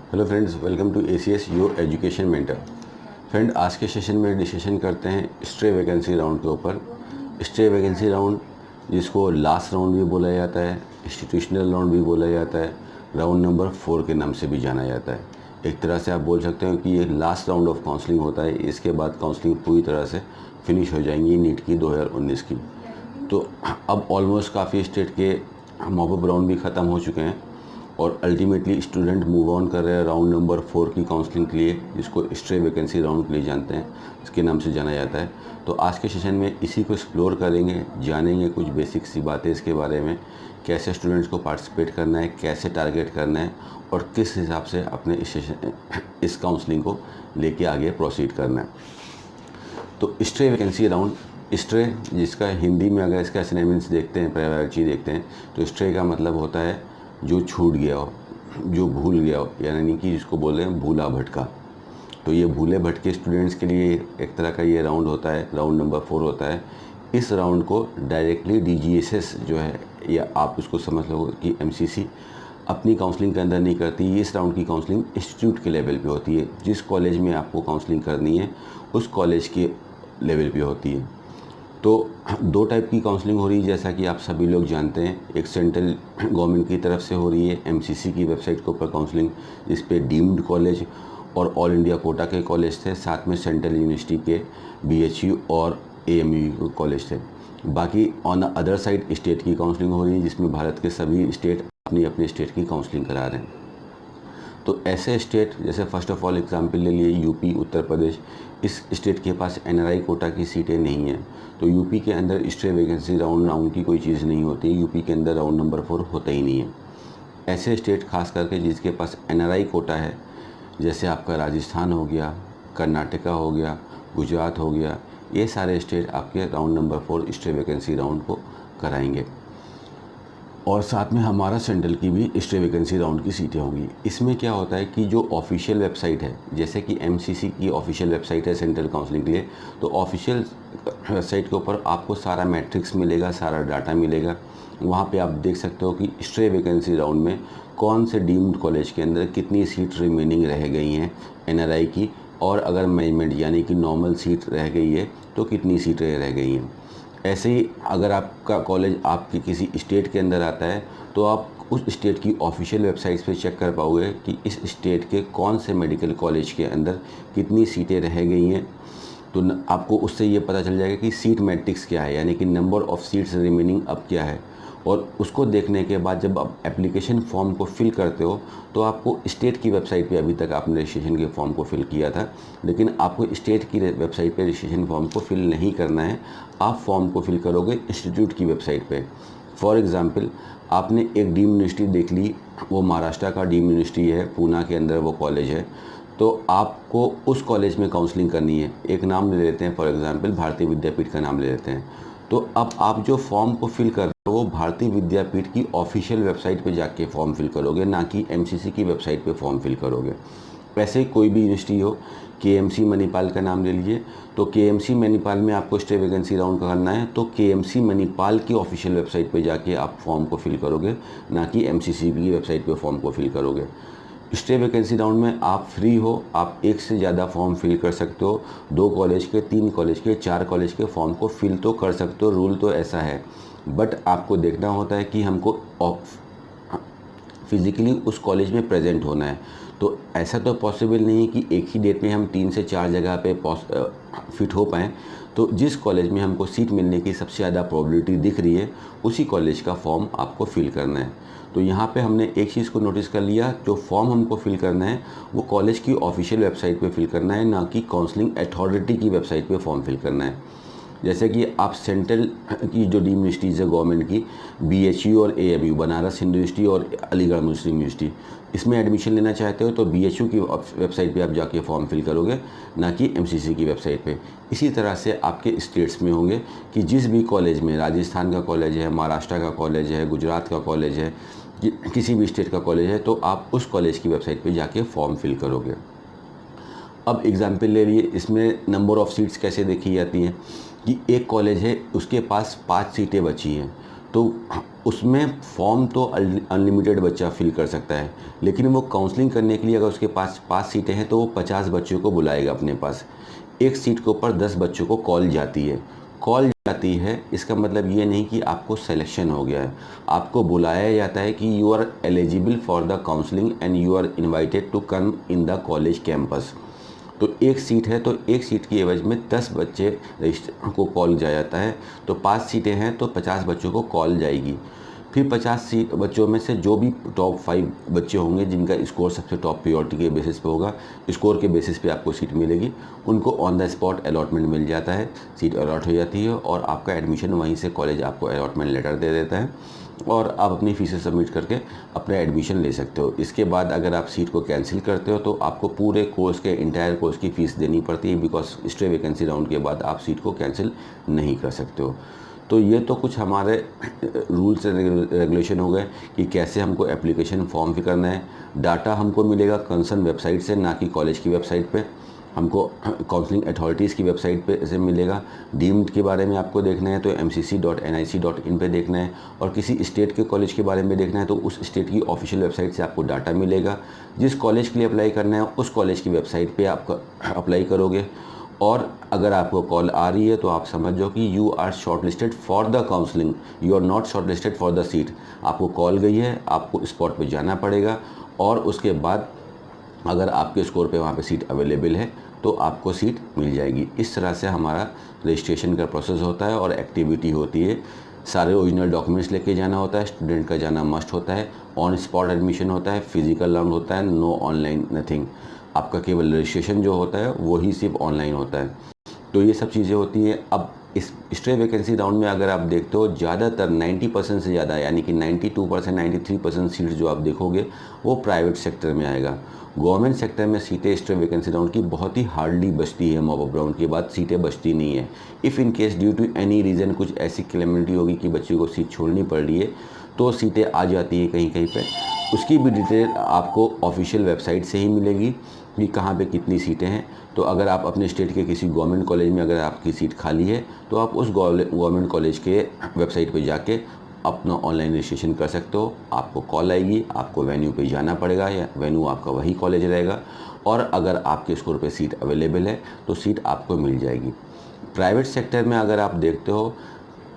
Hello friends, welcome to ACS your education mentor. Friend, आज के session में discussion करते हैं स्ट्रे वैकेंसी राउंड के ऊपर। स्ट्रे वैकेंसी राउंड, जिसको लास्ट राउंड भी बोला जाता है, इंस्टीट्यूशनल राउंड भी बोला जाता है, राउंड नंबर 4 के नाम से भी जाना जाता है। एक तरह से आप बोल सकते हो कि ये लास्ट राउंड ऑफ काउंसलिंग होता है। इसके बाद काउंसलिंग पूरी तरह से फिनिश हो जाएंगी नीट की 2019 की। तो अब ऑलमोस्ट काफ़ी स्टेट के मॉपअप राउंड भी ख़त्म हो चुके हैं और अल्टीमेटली स्टूडेंट मूव ऑन कर रहे हैं राउंड नंबर 4 की काउंसलिंग के लिए, जिसको स्ट्रे वैकेंसी राउंड के लिए जानते हैं, इसके नाम से जाना जाता है। तो आज के सेशन में इसी को एक्सप्लोर करेंगे, जानेंगे कुछ बेसिक सी बातें इसके बारे में, कैसे स्टूडेंट्स को पार्टिसिपेट करना है, कैसे टारगेट करना है और किस हिसाब से अपने इस काउंसलिंग को लेके आगे प्रोसीड करना है। तो स्ट्रे वैकेंसी राउंड, स्ट्रे जिसका हिंदी में अगर इसका सिनोनिम्स देखते हैं, पर्यायवाची देखते हैं, तो स्ट्रे का मतलब होता है जो छूट गया हो, जो भूल गया हो, यानी कि जिसको बोल रहे हैं भूला भटका। तो ये भूले भटके स्टूडेंट्स के लिए एक तरह का ये राउंड होता है, राउंड नंबर 4 होता है। इस राउंड को डायरेक्टली DGSS जो है, या आप उसको समझ लो कि MCC अपनी काउंसलिंग के अंदर नहीं करती। इस राउंड की काउंसलिंग इंस्टीट्यूट के लेवल पे होती है। जिस कॉलेज में आपको काउंसलिंग करनी है उस कॉलेज के लेवल पे होती है। तो दो टाइप की काउंसलिंग हो रही है, जैसा कि आप सभी लोग जानते हैं। एक सेंट्रल गवर्नमेंट की तरफ से हो रही है, MCC की वेबसाइट के ऊपर काउंसलिंग, जिस पे डीम्ड कॉलेज और ऑल इंडिया कोटा के कॉलेज थे, साथ में सेंट्रल यूनिवर्सिटी के BHU और AMU कॉलेज थे। बाकी on the other side state की काउंसलिंग हो रही है, जिसमें भारत के सभी स्टेट अपनी अपनी स्टेट की काउंसलिंग करा रहे हैं। तो ऐसे स्टेट, जैसे फर्स्ट ऑफ ऑल एग्जांपल ले लिए यूपी, उत्तर प्रदेश, इस स्टेट के पास NRI कोटा की सीटें नहीं हैं। तो यूपी के अंदर स्ट्रे वैकेंसी राउंड की कोई चीज़ नहीं होती। यूपी के अंदर राउंड नंबर 4 होता ही नहीं है। ऐसे स्टेट खास करके जिसके पास NRI कोटा है, जैसे आपका राजस्थान हो गया, कर्नाटका हो गया, गुजरात हो गया, ये सारे स्टेट आपके round number 4 stray vacancy round को कराएंगे। और साथ में हमारा सेंट्रल की भी स्ट्रे वैकेंसी राउंड की सीटें होंगी। इसमें क्या होता है कि जो ऑफिशियल वेबसाइट है, जैसे कि MCC की ऑफिशियल वेबसाइट है सेंट्रल काउंसलिंग के लिए, तो ऑफिशियल वेबसाइट के ऊपर आपको सारा मैट्रिक्स मिलेगा, सारा डाटा मिलेगा। वहाँ पे आप देख सकते हो कि स्ट्रे वैकेंसी राउंड में कौन से डीम्ड कॉलेज के अंदर कितनी सीट रिमेनिंग रह गई हैं NRI की, और अगर मैनेजमेंट यानी कि नॉर्मल सीट रह गई है तो कितनी सीटें रह गई हैं। ऐसे ही अगर आपका कॉलेज आपके किसी स्टेट के अंदर आता है, तो आप उस स्टेट की ऑफिशियल वेबसाइट्स पे चेक कर पाओगे कि इस स्टेट के कौन से मेडिकल कॉलेज के अंदर कितनी सीटें रह गई हैं। तो आपको उससे ये पता चल जाएगा कि सीट मैट्रिक्स क्या है, यानी कि नंबर ऑफ़ सीट्स रिमेनिंग अब क्या है। और उसको देखने के बाद जब आप एप्लीकेशन फॉर्म को फिल करते हो, तो आपको स्टेट की वेबसाइट पे, अभी तक आपने रजिस्ट्रेशन के फॉर्म को फिल किया था, लेकिन आपको स्टेट की वेबसाइट पे रजिस्ट्रेशन फॉर्म को फिल नहीं करना है। आप फॉर्म को फिल करोगे इंस्टीट्यूट की वेबसाइट पे। फॉर एग्ज़ाम्पल, आपने एक डीम्ड यूनिवर्सिटी देख ली, वो महाराष्ट्र का डीम्ड यूनिवर्सिटी है, पूना के अंदर वो कॉलेज है, तो आपको उस कॉलेज में काउंसलिंग करनी है। एक नाम ले लेते हैं, फॉर एग्ज़ाम्पल भारतीय विद्यापीठ का नाम ले लेते हैं। तो अब आप जो फॉर्म को फिल कर रहे हो, वो भारतीय विद्यापीठ की ऑफिशियल वेबसाइट पे जाके फॉर्म फिल करोगे, ना कि MCC की वेबसाइट पे फॉर्म फिल करोगे। वैसे कोई भी यूनिवर्सिटी हो, KMC मणिपाल का नाम ले लीजिए, तो KMC मणिपाल में आपको स्टे वैकेंसी राउंड करना है, तो KMC मणिपाल की ऑफिशियल वेबसाइट पे जाके आप फॉर्म को फिल करोगे, ना कि MCC की वेबसाइट पे फॉर्म को फिल करोगे। स्टे वैकेंसी राउंड में आप फ्री हो, आप एक से ज़्यादा फॉर्म फिल कर सकते हो। 2 कॉलेज के, 3 कॉलेज के, 4 कॉलेज के फॉर्म को फिल तो कर सकते हो, रूल तो ऐसा है। बट आपको देखना होता है कि हमको फिज़िकली उस कॉलेज में प्रेजेंट होना है। तो ऐसा तो पॉसिबल नहीं है कि एक ही डेट में हम 3 से 4 जगह पे फिट हो पाएँ। तो जिस कॉलेज में हमको सीट मिलने की सबसे ज़्यादा प्रोबेबिलिटी दिख रही है, उसी कॉलेज का फॉर्म आपको फिल करना है। तो यहाँ पे हमने एक चीज़ को नोटिस कर लिया, जो फॉर्म हमको फिल करना है वो कॉलेज की ऑफिशियल वेबसाइट पे फिल करना है, ना कि काउंसलिंग अथॉरिटी की वेबसाइट पे फॉर्म फिल करना है। जैसे कि आप सेंट्रल की जो डीम्ड यूनिवर्सिटीज़ है गवर्नमेंट की, BHU और AMU, बनारस हिंदू यूनिवर्सिटी और अलीगढ़ मुस्लिम यूनिवर्सिटी, इसमें एडमिशन लेना चाहते हो तो BHU की वेबसाइट पे आप जाके फॉर्म फिल करोगे, ना कि MCC की वेबसाइट पे। इसी तरह से आपके स्टेट्स में होंगे कि जिस भी कॉलेज में, राजस्थान का कॉलेज है, महाराष्ट्र का कॉलेज है, गुजरात का कॉलेज है, किसी भी स्टेट का कॉलेज है, तो आप उस कॉलेज की वेबसाइट पे जाके फॉर्म फिल करोगे। अब एग्जाम्पल ले लिए, इसमें नंबर ऑफ़ सीट्स कैसे देखी जाती हैं कि एक कॉलेज है, उसके पास 5 सीटें बची हैं, तो उसमें फॉर्म तो अनलिमिटेड बच्चा फिल कर सकता है, लेकिन वो काउंसलिंग करने के लिए अगर उसके पास 5 सीटें हैं तो वो 50 बच्चों को बुलाएगा अपने पास। एक सीट के ऊपर 10 बच्चों को कॉल जाती है। कॉल जाती है इसका मतलब ये नहीं कि आपको सिलेक्शन हो गया है, आपको बुलाया जाता है कि you are eligible for the counselling and you are invited to come in the college campus. तो एक सीट है तो एक सीट की एवज में 10 बच्चे रजिस्टर को कॉल जाया जाता है। तो 5 सीटें हैं तो 50 बच्चों को कॉल जाएगी। फिर 50 सीट बच्चों में से जो भी टॉप 5 बच्चे होंगे जिनका स्कोर सबसे टॉप प्रायोरिटी के बेसिस पे होगा, स्कोर के बेसिस पे आपको सीट मिलेगी, उनको ऑन द स्पॉट अलॉटमेंट मिल जाता है, सीट अलॉट हो जाती है और आपका एडमिशन वहीं से कॉलेज आपको अलॉटमेंट लेटर दे देता है और आप अपनी फीसें सबमिट करके अपना एडमिशन ले सकते हो। इसके बाद अगर आप सीट को कैंसिल करते हो तो आपको पूरे कोर्स के इंटायर कोर्स की फ़ीस देनी पड़ती है, बिकॉज स्टे वैकेंसी राउंड के बाद आप सीट को कैंसिल नहीं कर सकते हो। तो ये तो कुछ हमारे रूल्स एंड रेगुलेशन हो गए कि कैसे हमको एप्लीकेशन फॉर्म फिल करना है। डाटा हमको मिलेगा कंसर्न वेबसाइट से, ना कि कॉलेज की वेबसाइट पे। हमको काउंसलिंग अथॉरिटीज़ की वेबसाइट पे से मिलेगा। डीम्ड के बारे में आपको देखना है तो mcc.nic.in पे देखना है, और किसी स्टेट के कॉलेज के बारे में देखना है तो उस स्टेट की ऑफिशियल वेबसाइट से आपको डाटा मिलेगा। जिस कॉलेज के लिए अप्लाई करना है उस कॉलेज की वेबसाइट पे आप अप्लाई करोगे, और अगर आपको कॉल आ रही है तो आप समझ जाओ कि you are shortlisted for the counselling, you are not shortlisted for the seat. आपको कॉल गई है, आपको स्पॉट पे जाना पड़ेगा, और उसके बाद अगर आपके स्कोर पे वहाँ पे सीट अवेलेबल है तो आपको सीट मिल जाएगी। इस तरह से हमारा रजिस्ट्रेशन का प्रोसेस होता है और एक्टिविटी होती है। सारे ओरिजिनल डॉक्यूमेंट्स लेके जाना होता है, स्टूडेंट का जाना मस्ट होता है, ऑन स्पॉट एडमिशन होता है, फिजिकल राउंड होता है, नो ऑनलाइन नथिंग। आपका केवल रजिस्ट्रेशन जो होता है वही सिर्फ ऑनलाइन होता है। तो ये सब चीज़ें होती हैं। अब इस स्टे वैकेंसी राउंड में अगर आप देखते हो ज़्यादातर 90% से ज़्यादा, यानी कि 92% 93% सीट्स जो आप देखोगे वो प्राइवेट सेक्टर में आएगा। गवर्नमेंट सेक्टर में सीटें स्टे वैकेंसी राउंड की बहुत ही हार्डली बचती है, मॉप अप राउंड के बाद सीटें बचती नहीं है। If in case due to any reason कुछ ऐसी कैलेमिटी होगी कि बच्चे को सीट छोड़नी पड़ रही है तो सीटें आ जाती हैं कहीं कहीं पे। उसकी भी डिटेल आपको ऑफिशियल वेबसाइट से ही मिलेगी कि कहाँ पे कितनी सीटें हैं। तो अगर आप अपने स्टेट के किसी गवर्नमेंट कॉलेज में अगर आपकी सीट खाली है तो आप उस गवर्नमेंट कॉलेज के वेबसाइट पे जाके अपना ऑनलाइन रजिस्ट्रेशन कर सकते हो। आपको कॉल आएगी, आपको वेन्यू पे जाना पड़ेगा, या वेन्यू आपका वही कॉलेज रहेगा, और अगर आपके स्कोर पे सीट अवेलेबल है तो सीट आपको मिल जाएगी। प्राइवेट सेक्टर में अगर आप देखते हो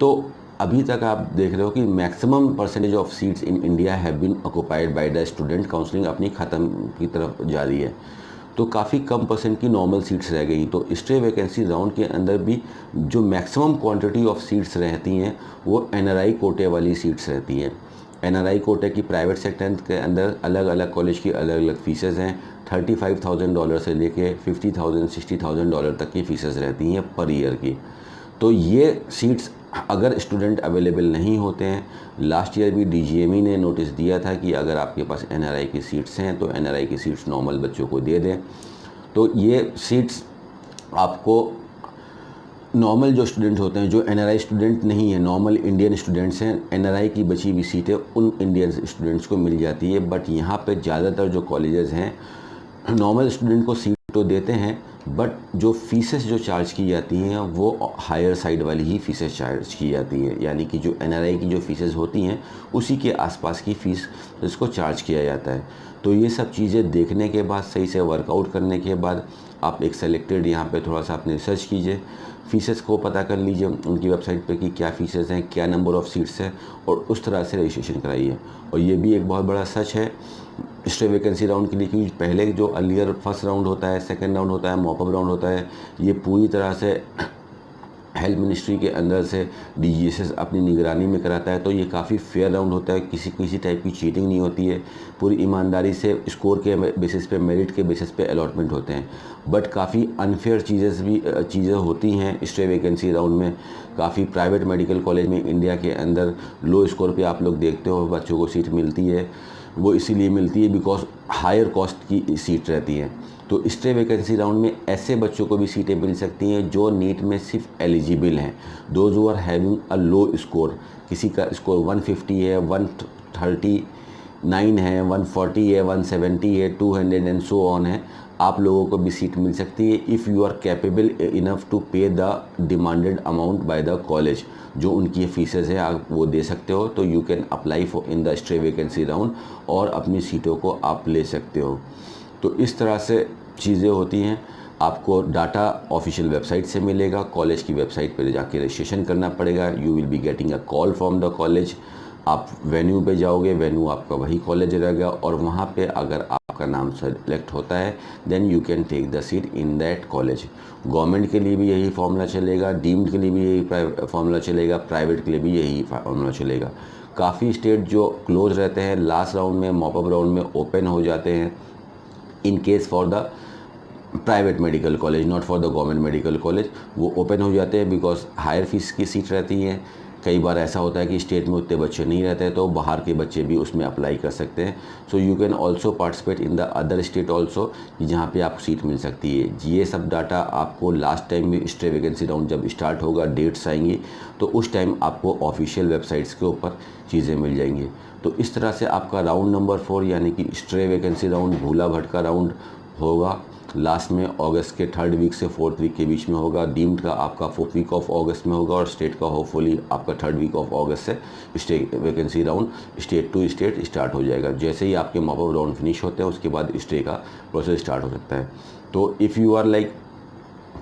तो अभी तक आप देख रहे हो कि maximum percentage of seats in India have been occupied by the student. Counselling अपनी ख़त्म की तरफ जा रही है, तो काफ़ी कम परसेंट की नॉर्मल सीट्स रह गई। तो स्टे वैकेंसी राउंड के अंदर भी जो मैक्सिमम क्वांटिटी ऑफ सीट्स रहती हैं वो एनआरआई कोटे वाली सीट्स रहती हैं। एनआरआई कोटे की प्राइवेट सेक्टर के अंदर अलग अलग कॉलेज की अलग अलग फ़ीसेस हैं। $35,000 से लेके $50,000 $60,000 तक की फ़ीसेस रहती हैं पर ईयर की। तो ये सीट्स अगर स्टूडेंट अवेलेबल नहीं होते हैं, लास्ट ईयर भी डीजीएमई ने नोटिस दिया था कि अगर आपके पास एनआरआई की सीट्स हैं तो एनआरआई की सीट्स नॉर्मल बच्चों को दे दें। तो ये सीट्स आपको नॉर्मल जो स्टूडेंट होते हैं, जो एनआरआई स्टूडेंट नहीं है, नॉर्मल इंडियन स्टूडेंट्स हैं, एनआरआई की बची हुई सीटें उन इंडियन स्टूडेंट्स को मिल जाती है। बट यहाँ पे ज़्यादातर जो कॉलेजेस हैं नॉर्मल स्टूडेंट को सीट तो देते हैं, बट जो फीसेस जो चार्ज की जाती हैं वो हायर साइड वाली ही फीसेस चार्ज की जाती है, यानी कि जो एनआरआई की जो फीसेस होती हैं उसी के आसपास की फ़ीस इसको चार्ज किया जाता है। तो ये सब चीज़ें देखने के बाद, सही से वर्कआउट करने के बाद आप एक सेलेक्टेड यहाँ पे थोड़ा सा अपने रिसर्च कीजिए, फ़ीसेस को पता कर लीजिए उनकी वेबसाइट पे कि क्या फ़ीसेस हैं, क्या नंबर ऑफ़ सीट्स हैं, और उस तरह से रजिस्ट्रेशन कराइए। और ये भी एक बहुत बड़ा सच है स्टे वैकेंसी राउंड के लिए, क्योंकि पहले जो अर्लियर फर्स्ट राउंड होता है, सेकंड राउंड होता है, मॉप अप राउंड होता है, ये पूरी तरह से हेल्थ मिनिस्ट्री के अंदर से डीजीएसएस अपनी निगरानी में कराता है। तो ये काफ़ी फेयर राउंड होता है, किसी टाइप की चीटिंग नहीं होती है, पूरी ईमानदारी से स्कोर के बेसिस पे, मेरिट के बेसिस पे अलॉटमेंट होते हैं। बट काफ़ी अनफेयर चीज़ें होती हैं स्टे वैकेंसी राउंड में। काफ़ी प्राइवेट मेडिकल कॉलेज में इंडिया के अंदर लो स्कोर पे आप लोग देखते हो बच्चों को सीट मिलती है, वो इसीलिए मिलती है बिकॉज हायर कॉस्ट की सीट रहती है। तो स्टे वैकेंसी राउंड में ऐसे बच्चों को भी सीटें मिल सकती हैं जो नीट में सिर्फ एलिजिबल हैं, those who are having a low score. किसी का स्कोर 150 है, 130 9 है, 140 है, 170 है, 200 एंड सो ऑन है, आप लोगों को भी सीट मिल सकती है if you are capable enough to pay the demanded amount by the college. जो उनकी फीसेस है आप वो दे सकते हो, तो you can apply for in the stray vacancy round और अपनी सीटों को आप ले सकते हो। तो इस तरह से चीज़ें होती हैं। आपको डाटा ऑफिशियल वेबसाइट से मिलेगा, कॉलेज की वेबसाइट पर जाके रजिस्ट्रेशन करना पड़ेगा। You will be getting a call from the college. आप वेन्यू पे जाओगे, वेन्यू आपका वही कॉलेज रहेगा और वहाँ पे अगर आपका नाम सेलेक्ट होता है then you can take the seat in that college. Government के लिए भी यही फॉर्मूला चलेगा, डीम्ड के लिए भी यही फॉर्मूला चलेगा, प्राइवेट के लिए भी यही फॉर्मूला चलेगा। काफ़ी स्टेट जो क्लोज रहते हैं लास्ट राउंड में, मॉपअप राउंड में ओपन हो जाते हैं इन case for the private medical college, not for the government medical college. वो ओपन हो जाते हैं बिकॉज हायर फीस की सीट रहती हैं। कई बार ऐसा होता है कि स्टेट में उतने बच्चे नहीं रहते तो बाहर के बच्चे भी उसमें अप्लाई कर सकते हैं। So you can also participate in the other state also, जहाँ पे आपको सीट मिल सकती है। ये सब डाटा आपको लास्ट टाइम में स्ट्रे वैकेंसी राउंड जब स्टार्ट होगा, डेट्स आएंगी तो उस टाइम आपको ऑफिशियल वेबसाइट्स के ऊपर चीज़ें मिल जाएंगी। तो इस तरह से आपका राउंड नंबर 4 यानी कि स्ट्रे वैकेंसी राउंड, भूला भटका राउंड होगा लास्ट में अगस्त के 3rd वीक से 4th वीक के बीच में होगा। डीम्ड का आपका 4th वीक ऑफ अगस्त में होगा और स्टेट का होपफुली आपका 3rd वीक ऑफ अगस्त से state vacancy round state to state start हो जाएगा। जैसे ही आपके मॉपअप राउंड फिनिश होते हैं उसके बाद स्टे का प्रोसेस स्टार्ट हो सकता है। तो if you are like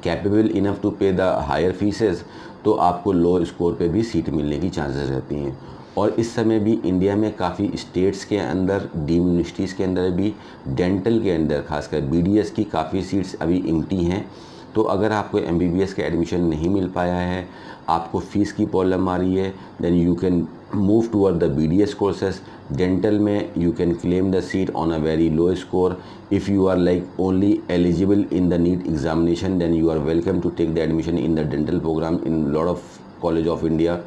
capable enough to pay the higher fees तो आपको लो स्कोर पे भी सीट मिलने की चांसेस रहती हैं। और इस समय भी इंडिया में काफ़ी स्टेट्स के अंदर, डीम्ड यूनिवर्सिटीज़ के अंदर भी डेंटल के अंदर खासकर बीडीएस की काफ़ी सीट्स अभी एम्प्टी हैं। तो अगर आपको एमबीबीएस का एडमिशन नहीं मिल पाया है, आपको फ़ीस की प्रॉब्लम आ रही है, then you can move toward the BDS courses. Dental में you can claim the seat on a very low score. If you are like only eligible in the NEET examination then you are welcome to take the admission in the dental program in lot of college of India,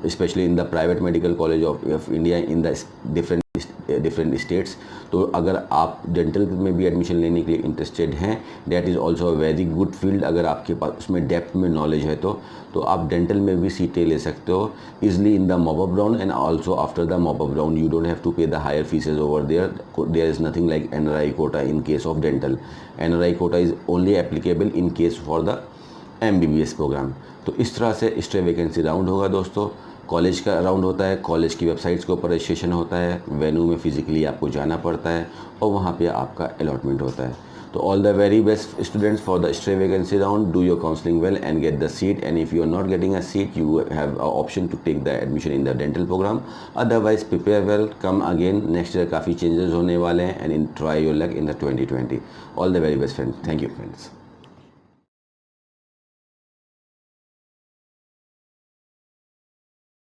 especially in the private medical college of India in the different states। तो अगर आप dental में भी admission लेने के लिए interested हैं, that is also a very good field. अगर आपके पास उसमें डेप्थ में नॉलेज है तो आप डेंटल में भी सीटें ले सकते हो easily in the mop up round and also after the mop up round you don't have to pay the higher fees over there is nothing like NRI quota in case of dental. NRI quota is only applicable in case for the MBBS program. तो इस तरह से stray vacancy round होगा दोस्तों। College का round होता है, college की वेबसाइट्स के ऊपर रजिस्ट्रेशन होता है, वेन्यू में फिजिकली आपको जाना पड़ता है और वहाँ पे आपका अलॉटमेंट होता है। तो all the very best students for the stray vacancy round. Do your counselling well and get the seat, and if you are not getting a seat you have a option to take the admission in the dental programme. Otherwise prepare well, come again, next year काफ़ी changes होने वाले हैं and in try your luck in the 2020। All the very best friends, thank you friends.